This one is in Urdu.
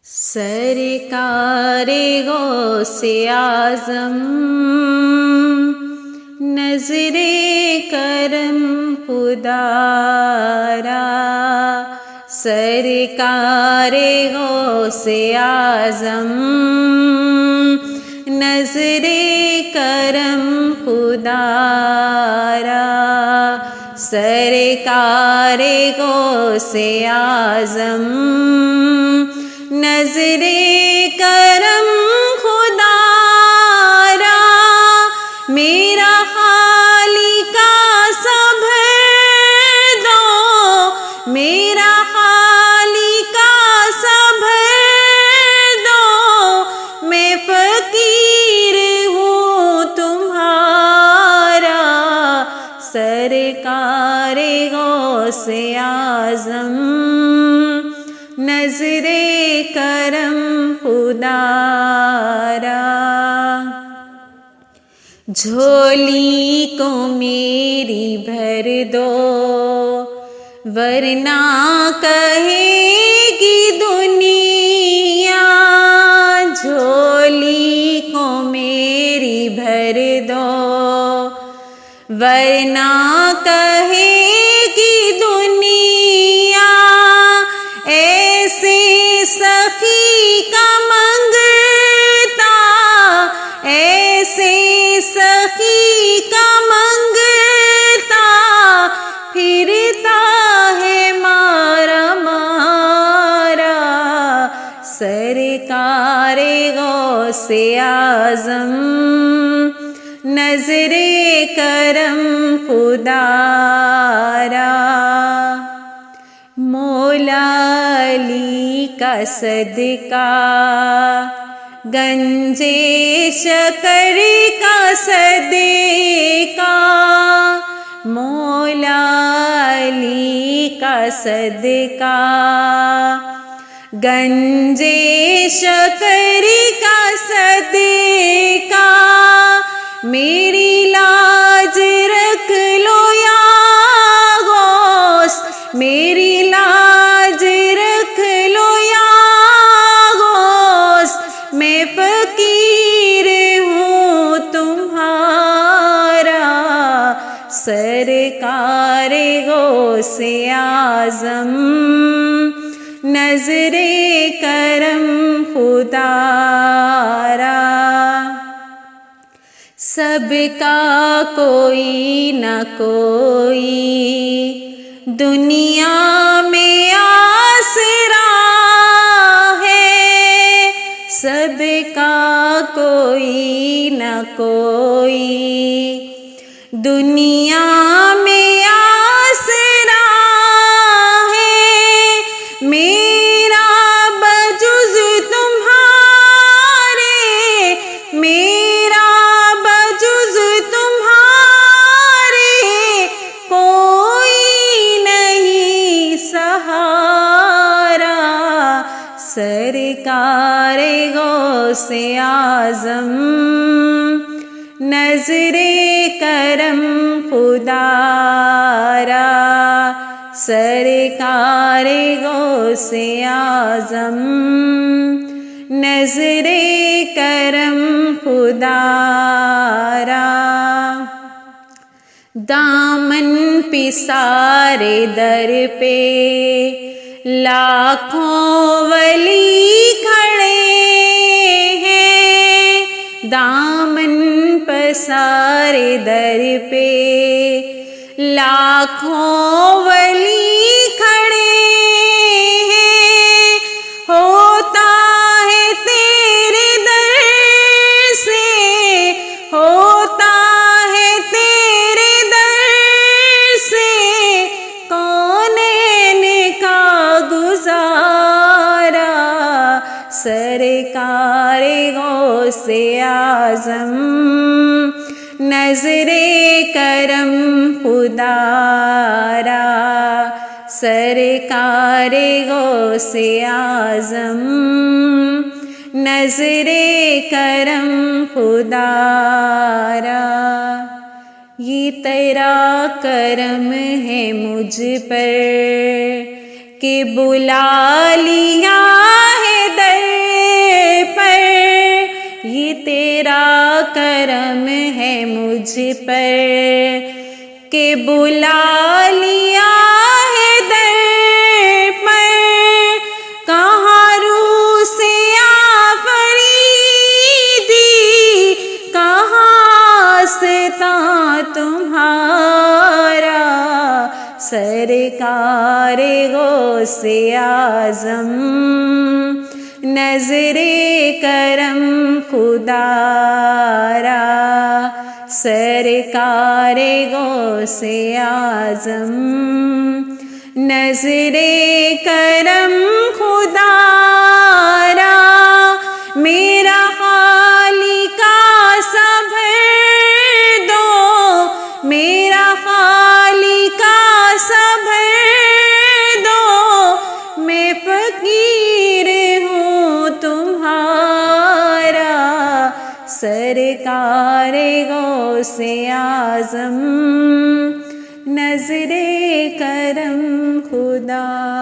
سرکار غوث اعظم نظر کرم خدا را، سرکار غوث اعظم نظر کرم خدا را، سرکار غوث اعظم نظر کرم خدا را، میرا خالق سب دو، میرا خالق سب دو، میں فقیر ہوں تمہارا، سرکار غوث اعظم نظر کرم خدا را، جھولی کو میری بھر دو ورنہ کہے گی دنیا، جھولی کو میری بھر دو ورنہ کہے گی دنیا، ایسے سخی کا منگتا، ایسے سخی کا منگتا، پھرتا ہے مارا مارا، سرکار غوث اعظم نظر کرم خدا را، مولا علی کا صدقہ گنجے شکر کا صدقہ، مولا علی کا صدقہ گنجے شکر کا صدقہ، میری لاج رکھ لو یا غوث، میری لاج رکھ لو یا غوث، میں فقیر ہوں تمہارا، سرکار غوث اعظم نظر کرم خدا را، سب کا کوئی نہ کوئی دنیا میں آسرا ہے، سب کا کوئی نہ کوئی دنیا میں آسرا ہے، میرا بجز تمہارے، میرا بجز تمہارے کوئی نہیں سہارا، سرکار غوث اعظم نظر کرم خدا را، سرکار غوث اعظم نظر کرم خدا را، دامن پسارے در پہ لاکھوں ولی کھڑے ہیں، دامن پسارے در پہ لاکھوں ولی کھڑے ہیں، ہوتا ہے تیرے در سے، ہوتا ہے تیرے در سے کونین کا گزارا، سرکار غوث اعظم نظر کرم خدا را، سرکار غوث اعظم نظر کرم خدا را، یہ تیرا کرم ہے مجھ پر کہ بلا لیا ہے در مجھ پر کہ بلا لیا ہے در پر، کہاں روح سے آفریدی، کہاں آستاں تمہارا، سرکار غوث اعظم نظر کرم خدا را، سرکار غوث اعظم نظر کرم خدا را، میرا خالق سب دو، میرا خالق سب دو، میں فقیر ہوں تمہارا، سرکار غوث اعظم نظر کرم خدا